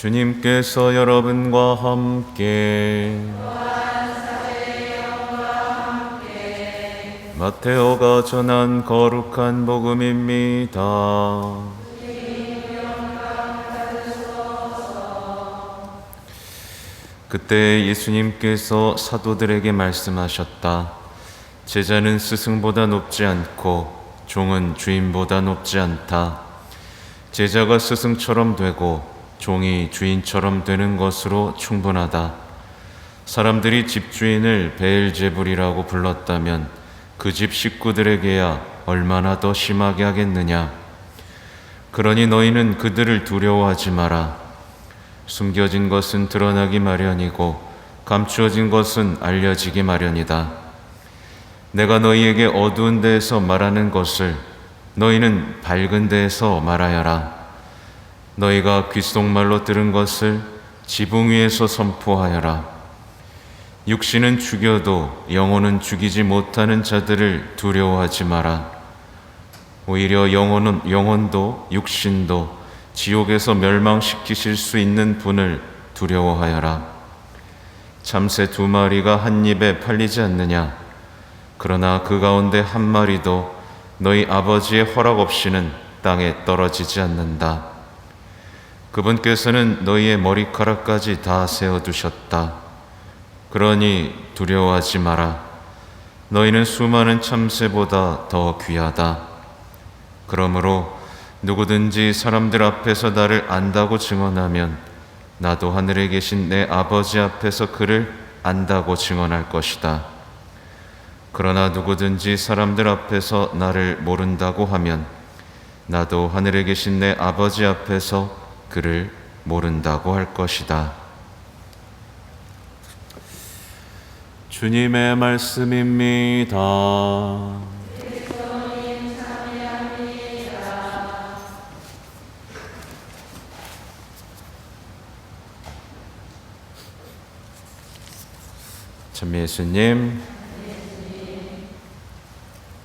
주님께서 여러분과 함께 마테오가 전한 거룩한 복음입니다. 그때 예수님께서 사도들에게 말씀하셨다. 제자는 스승보다 높지 않고 종은 주인보다 높지 않다. 제자가 스승처럼 되고 종이 주인처럼 되는 것으로 충분하다. 사람들이 집주인을 베엘제불이라고 불렀다면 그 집 식구들에게야 얼마나 더 심하게 하겠느냐. 그러니 너희는 그들을 두려워하지 마라. 숨겨진 것은 드러나기 마련이고 감추어진 것은 알려지기 마련이다. 내가 너희에게 어두운 데에서 말하는 것을 너희는 밝은 데에서 말하여라. 너희가 귓속말로 들은 것을 지붕 위에서 선포하여라. 육신은 죽여도 영혼은 죽이지 못하는 자들을 두려워하지 마라. 오히려 영혼도 육신도 지옥에서 멸망시키실 수 있는 분을 두려워하여라. 참새 2마리가 한 입에 팔리지 않느냐. 그러나 그 가운데 한 마리도 너희 아버지의 허락 없이는 땅에 떨어지지 않는다. 그분께서는 너희의 머리카락까지 다 세워두셨다. 그러니 두려워하지 마라. 너희는 수많은 참새보다 더 귀하다. 그러므로 누구든지 사람들 앞에서 나를 안다고 증언하면 나도 하늘에 계신 내 아버지 앞에서 그를 안다고 증언할 것이다. 그러나 누구든지 사람들 앞에서 나를 모른다고 하면 나도 하늘에 계신 내 아버지 앞에서 그를 모른다고 할 것이다. 주님의 말씀입니다. 참 예수님,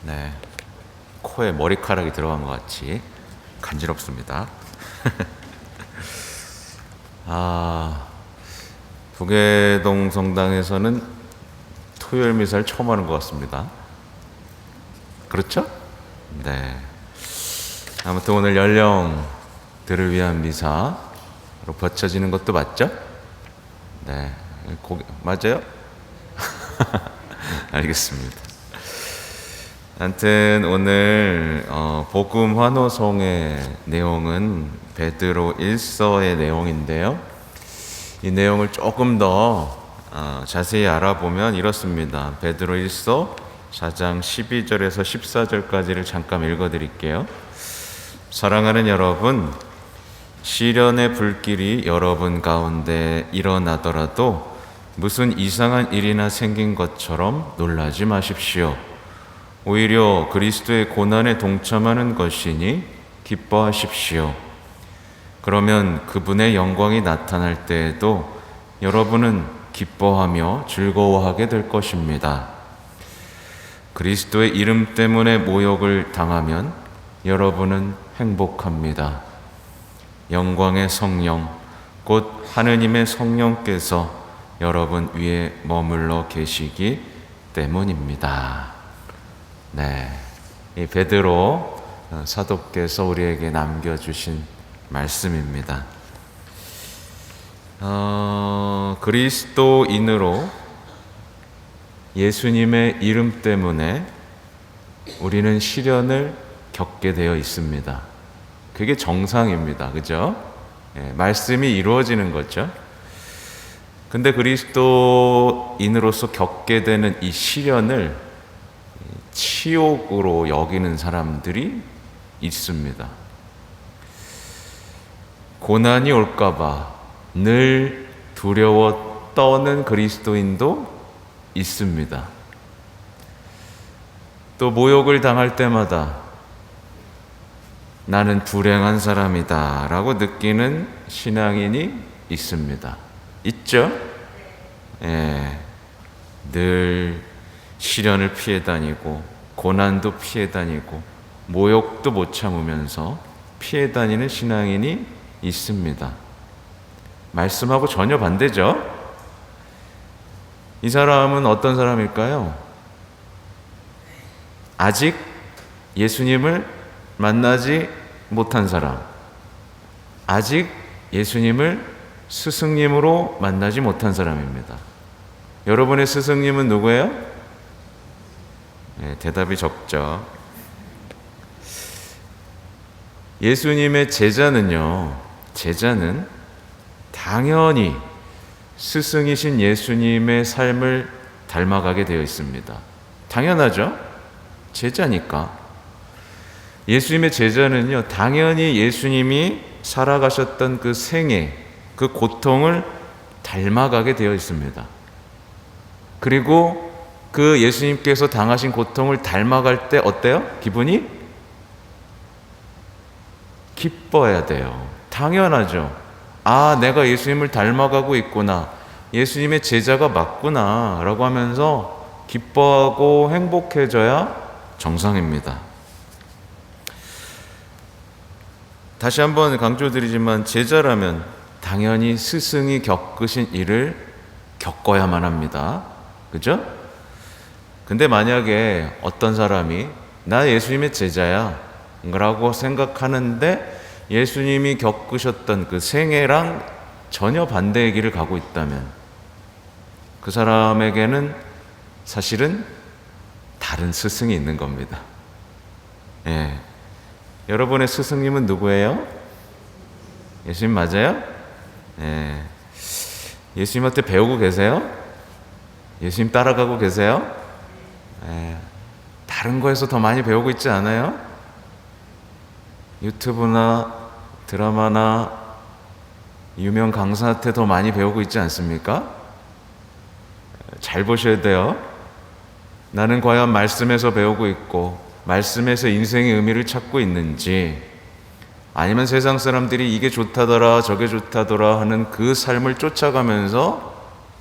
네, 코에 머리카락이 들어간 것 같이 간지럽습니다. 부계동 성당에서는 토요일 미사를 처음 하는 것 같습니다. 그렇죠? 네. 아무튼 오늘 연령들을 위한 미사로 버쳐지는 것도 맞죠? 네. 맞아요? 알겠습니다. 아무튼 오늘 복음 환호성의 내용은 베드로 1서의 내용인데요. 이 내용을 조금 더 자세히 알아보면 이렇습니다. 베드로 1서 4장 12절에서 14절까지를 잠깐 읽어드릴게요. 사랑하는 여러분, 시련의 불길이 여러분 가운데 일어나더라도 무슨 이상한 일이나 생긴 것처럼 놀라지 마십시오. 오히려 그리스도의 고난에 동참하는 것이니 기뻐하십시오. 그러면 그분의 영광이 나타날 때에도 여러분은 기뻐하며 즐거워하게 될 것입니다. 그리스도의 이름 때문에 모욕을 당하면 여러분은 행복합니다. 영광의 성령, 곧 하느님의 성령께서 여러분 위에 머물러 계시기 때문입니다. 네, 이 베드로 사도께서 우리에게 남겨주신 말씀입니다. 그리스도인으로 예수님의 이름 때문에 우리는 시련을 겪게 되어 있습니다. 그게 정상입니다. 그죠? 말씀이 이루어지는 거죠. 근데 그리스도인으로서 겪게 되는 이 시련을 치욕으로 여기는 사람들이 있습니다. 고난이 올까봐 늘 두려워 떠는 그리스도인도 있습니다. 또 모욕을 당할 때마다 나는 불행한 사람이다 라고 느끼는 신앙인이 있습니다. 있죠? 늘 시련을 피해 다니고 고난도 피해 다니고 모욕도 못 참으면서 피해 다니는 신앙인이 있습니다. 말씀하고 전혀 반대죠. 이 사람은 어떤 사람일까요? 아직 예수님을 만나지 못한 사람, 아직 예수님을 스승님으로 만나지 못한 사람입니다. 여러분의 스승님은 누구예요? 네, 대답이 적죠. 예수님의 제자는요, 제자는 당연히 스승이신 예수님의 삶을 닮아가게 되어 있습니다. 당연하죠? 제자니까. 예수님의 제자는요, 당연히 예수님이 살아가셨던 그 생애, 그 고통을 닮아가게 되어 있습니다. 그리고 그 예수님께서 당하신 고통을 닮아갈 때 어때요? 기분이? 기뻐야 돼요. 당연하죠. 아, 내가 예수님을 닮아가고 있구나. 예수님의 제자가 맞구나. 라고 하면서 기뻐하고 행복해져야 정상입니다. 다시 한번 강조드리지만 제자라면 당연히 스승이 겪으신 일을 겪어야만 합니다. 그죠? 근데 만약에 어떤 사람이 나 예수님의 제자야 라고 생각하는데 예수님이 겪으셨던 그 생애랑 전혀 반대의 길을 가고 있다면 그 사람에게는 사실은 다른 스승이 있는 겁니다. 예. 여러분의 스승님은 누구예요? 예수님 맞아요? 예. 예수님한테 배우고 계세요? 예수님 따라가고 계세요? 예. 다른 거에서 더 많이 배우고 있지 않아요? 유튜브나 드라마나 유명 강사한테 더 많이 배우고 있지 않습니까? 잘 보셔야 돼요. 나는 과연 말씀에서 배우고 있고 말씀에서 인생의 의미를 찾고 있는지, 아니면 세상 사람들이 이게 좋다더라 저게 좋다더라 하는 그 삶을 쫓아가면서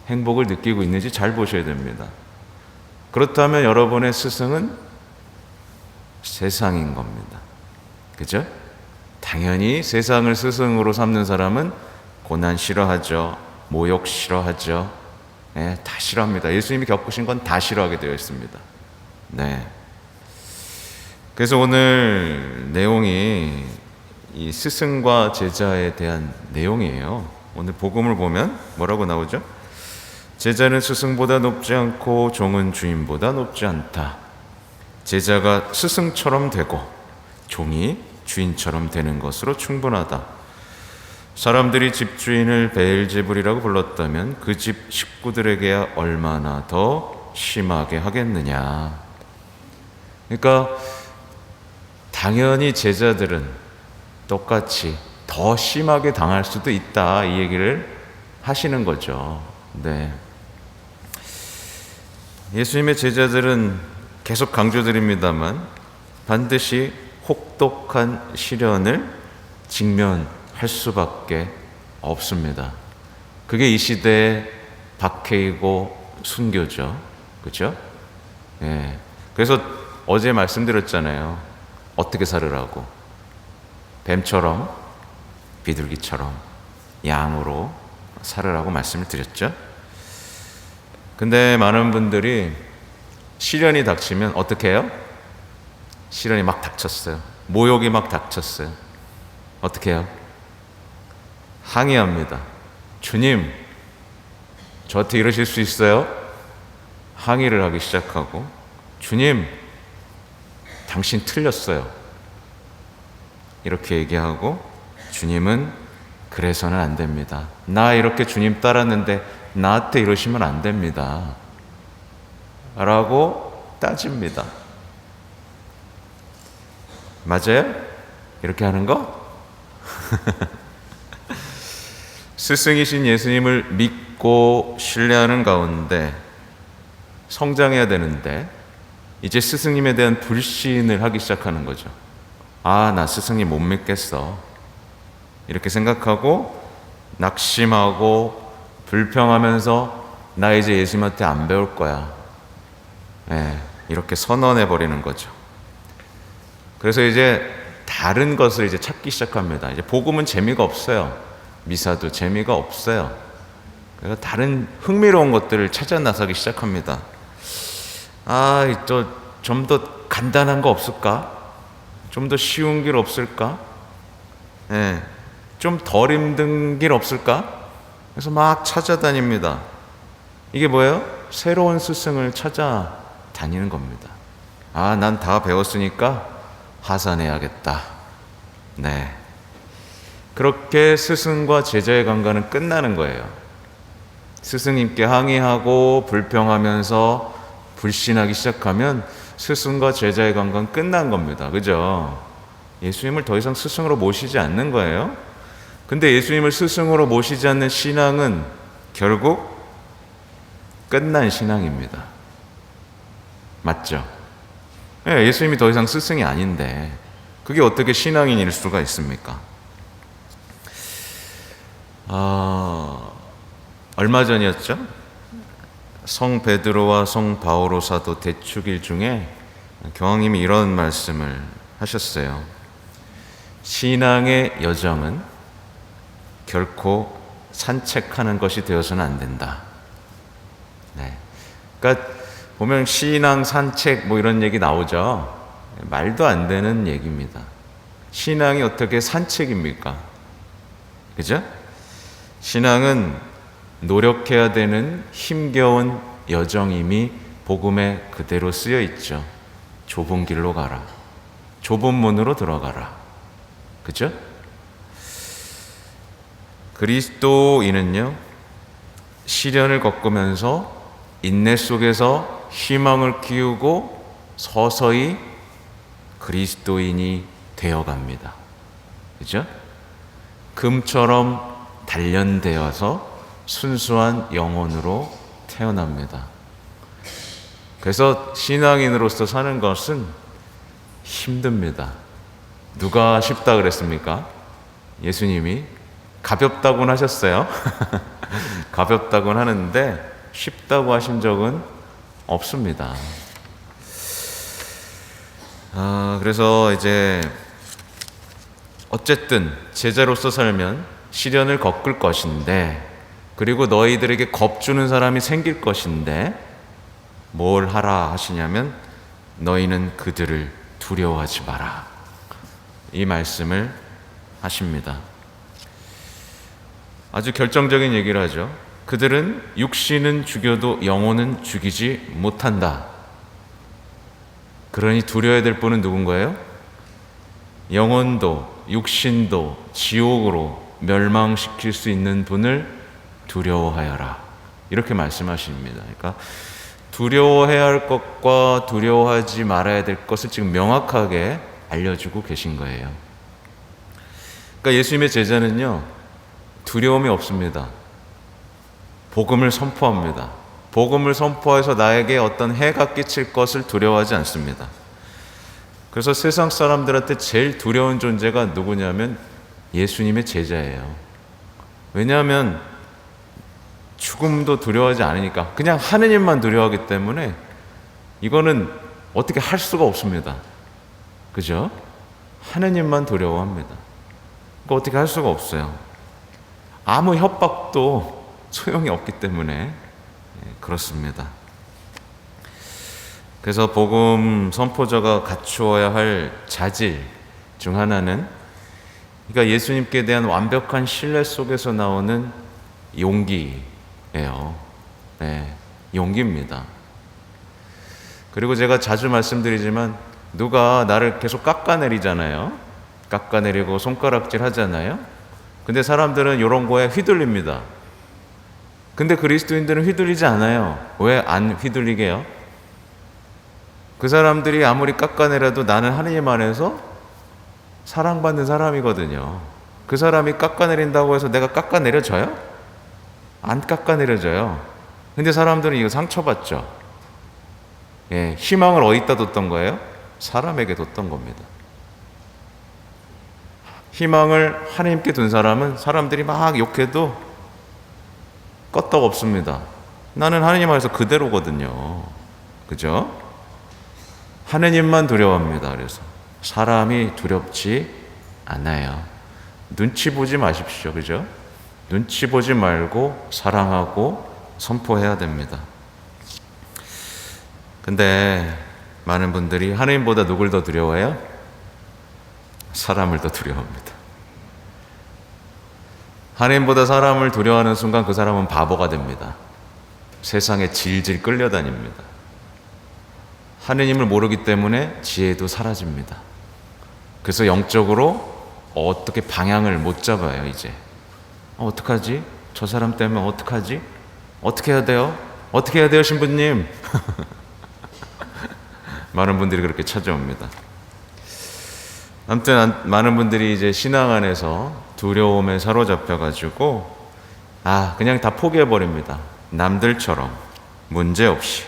행복을 느끼고 있는지 잘 보셔야 됩니다. 그렇다면 여러분의 스승은 세상인 겁니다. 그죠? 당연히 세상을 스승으로 삼는 사람은 고난 싫어하죠. 모욕 싫어하죠. 네, 다 싫어합니다. 예수님이 겪으신 건 다 싫어하게 되어 있습니다. 네. 그래서 오늘 내용이 이 스승과 제자에 대한 내용이에요. 오늘 복음을 보면 뭐라고 나오죠? 제자는 스승보다 높지 않고 종은 주인보다 높지 않다. 제자가 스승처럼 되고 종이 주인처럼 되는 것으로 충분하다. 사람들이 집주인을 베엘제불이라고 불렀다면 그 집 식구들에게야 얼마나 더 심하게 하겠느냐. 그러니까 당연히 제자들은 똑같이 더 심하게 당할 수도 있다, 이 얘기를 하시는 거죠. 네. 예수님의 제자들은 계속 강조드립니다만 반드시 혹독한 시련을 직면할 수밖에 없습니다. 그게 이 시대의 박해이고 순교죠. 그렇죠? 예. 그래서 어제 말씀드렸잖아요. 어떻게 살으라고. 뱀처럼, 비둘기처럼, 양으로 살으라고 말씀을 드렸죠. 근데 많은 분들이 시련이 닥치면 어떻게 해요? 시련이 막 닥쳤어요. 모욕이 막 닥쳤어요. 어떻게 해요? 항의합니다. 주님, 저한테 이러실 수 있어요? 항의를 하기 시작하고, 주님, 당신 틀렸어요. 이렇게 얘기하고, 주님은 그래서는 안 됩니다. 나 이렇게 주님 따랐는데 나한테 이러시면 안 됩니다. 라고 따집니다. 맞아요? 이렇게 하는 거? 스승이신 예수님을 믿고 신뢰하는 가운데 성장해야 되는데 이제 스승님에 대한 불신을 하기 시작하는 거죠. 아, 나 스승님 못 믿겠어. 이렇게 생각하고 낙심하고 불평하면서 나 이제 예수님한테 안 배울 거야. 네, 이렇게 선언해 버리는 거죠. 그래서 이제 다른 것을 이제 찾기 시작합니다. 이제 복음은 재미가 없어요. 미사도 재미가 없어요. 그래서 다른 흥미로운 것들을 찾아 나서기 시작합니다. 좀 더 간단한 거 없을까? 좀 더 쉬운 길 없을까? 좀 덜 힘든 길 없을까? 그래서 막 찾아다닙니다. 이게 뭐예요? 새로운 스승을 찾아다니는 겁니다. 난 다 배웠으니까 하산해야겠다. 네. 그렇게 스승과 제자의 관계는 끝나는 거예요. 스승님께 항의하고 불평하면서 불신하기 시작하면 스승과 제자의 관계는 끝난 겁니다. 그죠? 예수님을 더 이상 스승으로 모시지 않는 거예요. 근데 예수님을 스승으로 모시지 않는 신앙은 결국 끝난 신앙입니다. 맞죠? 예수님이 더 이상 스승이 아닌데 그게 어떻게 신앙인일 수가 있습니까? 얼마 전이었죠? 성 베드로와 성 바오로 사도 대축일 중에 교황님이 이런 말씀을 하셨어요. 신앙의 여정은 결코 산책하는 것이 되어서는 안 된다. 네. 그러니까 보면 신앙 산책 이런 얘기 나오죠. 말도 안 되는 얘기입니다. 신앙이 어떻게 산책입니까? 그죠? 신앙은 노력해야 되는 힘겨운 여정임이 복음에 그대로 쓰여 있죠. 좁은 길로 가라. 좁은 문으로 들어가라. 그죠? 그리스도인은요, 시련을 겪으면서 인내 속에서 희망을 키우고 서서히 그리스도인이 되어갑니다. 그죠? 금처럼 단련되어서 순수한 영혼으로 태어납니다. 그래서 신앙인으로서 사는 것은 힘듭니다. 누가 쉽다 그랬습니까? 예수님이 가볍다고는 하셨어요. 가볍다고는 하는데 쉽다고 하신 적은 없습니다. 그래서 이제 어쨌든 제자로서 살면 시련을 겪을 것인데, 그리고 너희들에게 겁주는 사람이 생길 것인데 뭘 하라 하시냐면 너희는 그들을 두려워하지 마라. 이 말씀을 하십니다. 아주 결정적인 얘기를 하죠. 그들은 육신은 죽여도 영혼은 죽이지 못한다. 그러니 두려워야 될 분은 누군가요? 영혼도 육신도 지옥으로 멸망시킬 수 있는 분을 두려워하여라. 이렇게 말씀하십니다. 그러니까 두려워해야 할 것과 두려워하지 말아야 될 것을 지금 명확하게 알려주고 계신 거예요. 그러니까 예수님의 제자는요, 두려움이 없습니다. 복음을 선포합니다. 복음을 선포해서 나에게 어떤 해가 끼칠 것을 두려워하지 않습니다. 그래서 세상 사람들한테 제일 두려운 존재가 누구냐면 예수님의 제자예요. 왜냐하면 죽음도 두려워하지 않으니까, 그냥 하느님만 두려워하기 때문에 이거는 어떻게 할 수가 없습니다. 그죠? 하느님만 두려워합니다. 그러니까 어떻게 할 수가 없어요. 아무 협박도 소용이 없기 때문에 그렇습니다. 그래서 복음 선포자가 갖추어야 할 자질 중 하나는, 그러니까 예수님께 대한 완벽한 신뢰 속에서 나오는 용기예요. 네, 용기입니다. 그리고 제가 자주 말씀드리지만 누가 나를 계속 깎아내리잖아요. 깎아내리고 손가락질 하잖아요. 근데 사람들은 이런 거에 휘둘립니다. 근데 그리스도인들은 휘둘리지 않아요. 왜 안 휘둘리게요? 그 사람들이 아무리 깎아내려도 나는 하느님 안에서 사랑받는 사람이거든요. 그 사람이 깎아내린다고 해서 내가 깎아내려져요? 안 깎아내려져요. 근데 사람들은 이거 상처받죠. 희망을 어디다 뒀던 거예요? 사람에게 뒀던 겁니다. 희망을 하나님께 둔 사람은 사람들이 막 욕해도 껐떡 없습니다. 나는 하나님 안에서 그대로거든요. 그죠? 하나님만 두려워합니다. 그래서 사람이 두렵지 않아요. 눈치 보지 마십시오. 그죠? 눈치 보지 말고 사랑하고 선포해야 됩니다. 근데 많은 분들이 하나님보다 누굴 더 두려워해요? 사람을 더 두려워합니다. 하나님보다 사람을 두려워하는 순간 그 사람은 바보가 됩니다. 세상에 질질 끌려다닙니다. 하느님을 모르기 때문에 지혜도 사라집니다. 그래서 영적으로 어떻게 방향을 못 잡아요. 이제 어떡하지? 저 사람 때문에 어떡하지? 어떻게 해야 돼요? 어떻게 해야 돼요, 신부님? 많은 분들이 그렇게 찾아옵니다. 아무튼 많은 분들이 이제 신앙 안에서 두려움에 사로잡혀가지고 그냥 다 포기해버립니다. 남들처럼 문제없이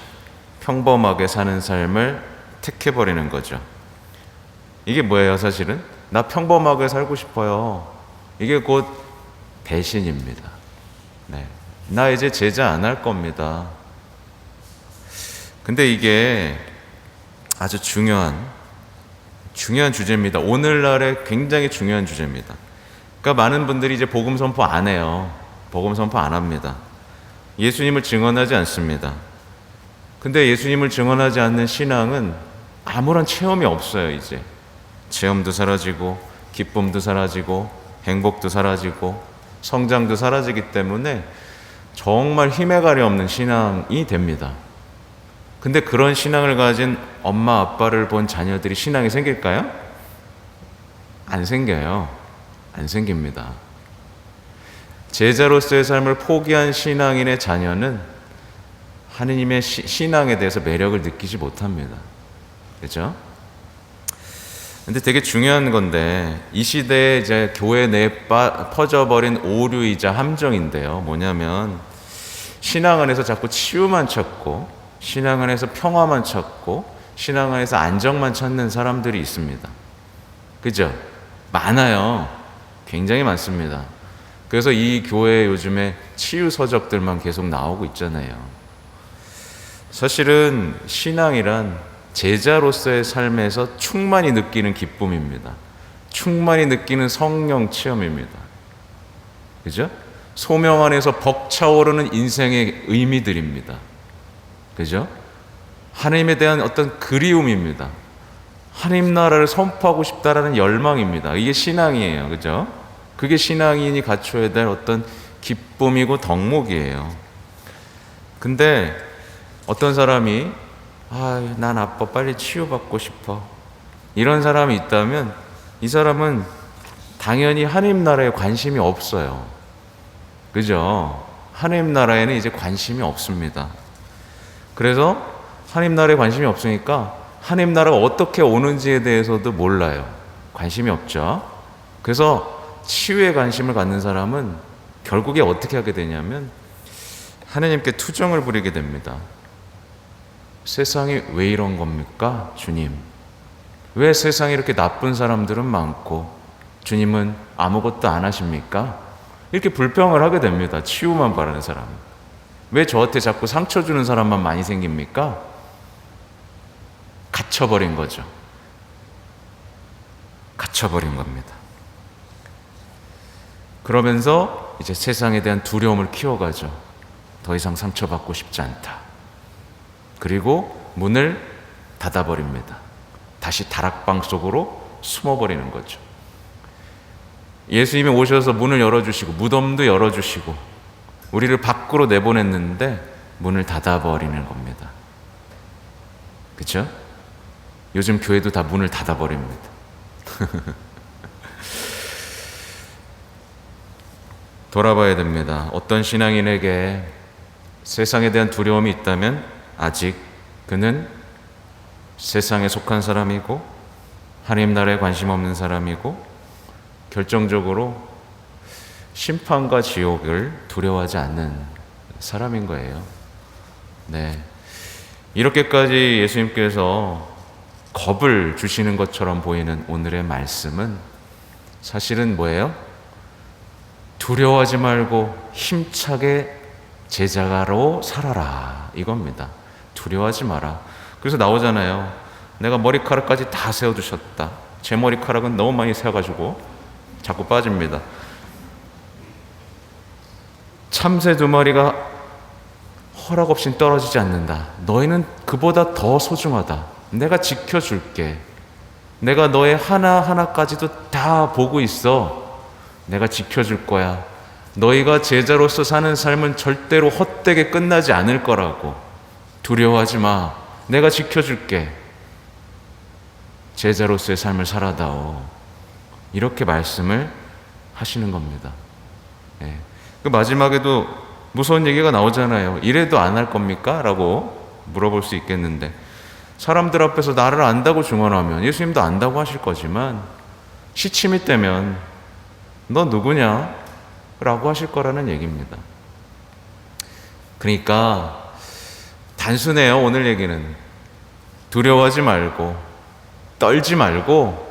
평범하게 사는 삶을 택해버리는 거죠. 이게 뭐예요, 사실은? 나 평범하게 살고 싶어요. 이게 곧 배신입니다. 네. 나 이제 제자 안 할 겁니다. 근데 이게 아주 중요한 주제입니다. 오늘날의 굉장히 중요한 주제입니다. 그러니까 많은 분들이 이제 복음 선포 안 해요. 복음 선포 안 합니다. 예수님을 증언하지 않습니다. 근데 예수님을 증언하지 않는 신앙은 아무런 체험이 없어요. 이제 체험도 사라지고 기쁨도 사라지고 행복도 사라지고 성장도 사라지기 때문에 정말 힘에 가리 없는 신앙이 됩니다. 근데 그런 신앙을 가진 엄마 아빠를 본 자녀들이 신앙이 생길까요? 안 생겨요. 안 생깁니다. 제자로서의 삶을 포기한 신앙인의 자녀는 하느님의 신앙에 대해서 매력을 느끼지 못합니다. 그렇죠? 근데 되게 중요한 건데 이 시대에 이제 교회 내에 퍼져버린 오류이자 함정인데요. 뭐냐면 신앙 안에서 자꾸 치유만 찾고 신앙 안에서 평화만 찾고 신앙 안에서 안정만 찾는 사람들이 있습니다. 그죠? 많아요. 굉장히 많습니다. 그래서 이 교회에 요즘에 치유 서적들만 계속 나오고 있잖아요. 사실은 신앙이란 제자로서의 삶에서 충만히 느끼는 기쁨입니다. 충만히 느끼는 성령 체험입니다. 그죠? 소명 안에서 벅차오르는 인생의 의미들입니다. 그죠? 하나님에 대한 어떤 그리움입니다. 하나님 나라를 선포하고 싶다라는 열망입니다. 이게 신앙이에요. 그죠? 그게 신앙인이 갖춰야 될 어떤 기쁨이고 덕목이에요. 근데 어떤 사람이 난 아빠 빨리 치유받고 싶어. 이런 사람이 있다면 이 사람은 당연히 하나님 나라에 관심이 없어요. 그죠? 하나님 나라에는 이제 관심이 없습니다. 그래서 하나님 나라에 관심이 없으니까 하나님 나라가 어떻게 오는지에 대해서도 몰라요. 관심이 없죠. 그래서 치유에 관심을 갖는 사람은 결국에 어떻게 하게 되냐면 하나님께 투정을 부리게 됩니다. 세상이 왜 이런 겁니까? 주님. 왜 세상에 이렇게 나쁜 사람들은 많고 주님은 아무것도 안 하십니까? 이렇게 불평을 하게 됩니다. 치유만 바라는 사람은. 왜 저한테 자꾸 상처 주는 사람만 많이 생깁니까? 갇혀버린 거죠. 갇혀버린 겁니다. 그러면서 이제 세상에 대한 두려움을 키워가죠. 더 이상 상처받고 싶지 않다. 그리고 문을 닫아버립니다. 다시 다락방 속으로 숨어버리는 거죠. 예수님이 오셔서 문을 열어주시고 무덤도 열어주시고 우리를 밖으로 내보냈는데 문을 닫아버리는 겁니다. 그렇죠? 요즘 교회도 다 문을 닫아버립니다. 돌아봐야 됩니다. 어떤 신앙인에게 세상에 대한 두려움이 있다면 아직 그는 세상에 속한 사람이고 하나님 나라에 관심 없는 사람이고 결정적으로 심판과 지옥을 두려워하지 않는 사람인 거예요. 네. 이렇게까지 예수님께서 겁을 주시는 것처럼 보이는 오늘의 말씀은 사실은 뭐예요? 두려워하지 말고 힘차게 제자가로 살아라 이겁니다. 두려워하지 마라. 그래서 나오잖아요. 내가 머리카락까지 다 세워두셨다. 제 머리카락은 너무 많이 세워가지고 자꾸 빠집니다. 참새 2마리가 허락 없이 떨어지지 않는다. 너희는 그보다 더 소중하다. 내가 지켜줄게. 내가 너의 하나하나까지도 다 보고 있어. 내가 지켜줄 거야. 너희가 제자로서 사는 삶은 절대로 헛되게 끝나지 않을 거라고. 두려워하지 마. 내가 지켜줄게. 제자로서의 삶을 살아다오. 이렇게 말씀을 하시는 겁니다. 예. 그 마지막에도 무서운 얘기가 나오잖아요. 이래도 안 할 겁니까? 라고 물어볼 수 있겠는데, 사람들 앞에서 나를 안다고 증언하면 예수님도 안다고 하실 거지만, 시침이 때면 너 누구냐? 라고 하실 거라는 얘기입니다. 그러니까 단순해요. 오늘 얘기는 두려워하지 말고 떨지 말고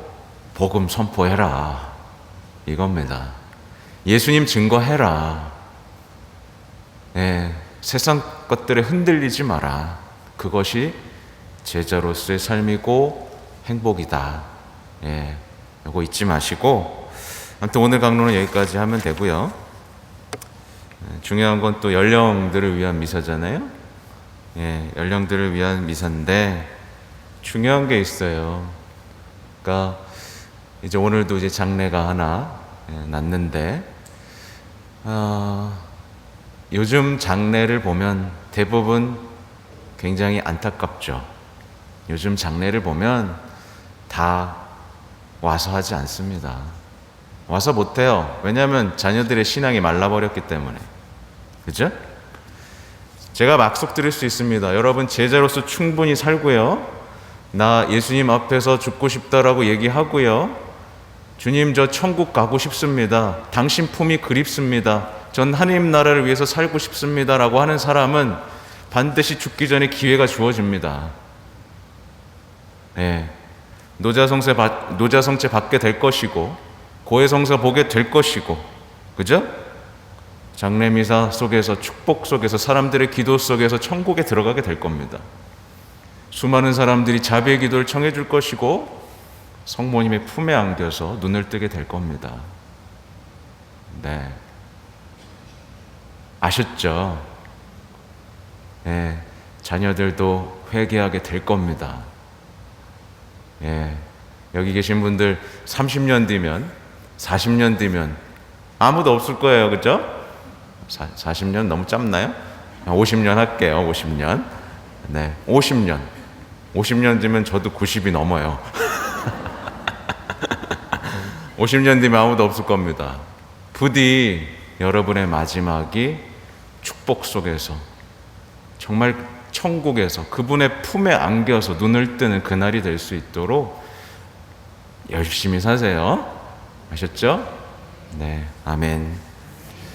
복음 선포해라, 이겁니다. 예수님 증거해라. 예, 세상 것들에 흔들리지 마라. 그것이 제자로서의 삶이고 행복이다. 예, 이거 잊지 마시고, 아무튼 오늘 강론은 여기까지 하면 되고요. 중요한 건 또 연령들을 위한 미사잖아요. 예, 연령들을 위한 미사인데 중요한 게 있어요. 그러니까 이제 오늘도 이제 장례가 하나 났는데, 요즘 장례를 보면 대부분 굉장히 안타깝죠. 요즘 장례를 보면 다 와서 하지 않습니다. 와서 못해요. 왜냐하면 자녀들의 신앙이 말라버렸기 때문에. 그죠? 제가 막속 드릴 수 있습니다. 여러분 제자로서 충분히 살고요. 나 예수님 앞에서 죽고 싶다라고 얘기하고요. 주님 저 천국 가고 싶습니다. 당신 품이 그립습니다. 전 하나님 나라를 위해서 살고 싶습니다. 라고 하는 사람은 반드시 죽기 전에 기회가 주어집니다. 네. 노자성체 받게 될 것이고, 고해성사 보게 될 것이고, 그죠? 장례미사 속에서, 축복 속에서, 사람들의 기도 속에서 천국에 들어가게 될 겁니다. 수많은 사람들이 자비의 기도를 청해 줄 것이고, 성모님의 품에 안겨서 눈을 뜨게 될 겁니다. 네. 아셨죠? 예, 자녀들도 회개하게 될 겁니다. 예, 여기 계신 분들 30년 뒤면, 40년 뒤면 아무도 없을 거예요. 그죠? 40년 너무 짧나요? 50년 할게요. 50년. 네, 50년 뒤면 저도 90이 넘어요. 50년 뒤면 아무도 없을 겁니다. 부디 여러분의 마지막이 축복 속에서, 정말 천국에서 그분의 품에 안겨서 눈을 뜨는 그날이 될 수 있도록 열심히 사세요. 아셨죠? 네, 아멘.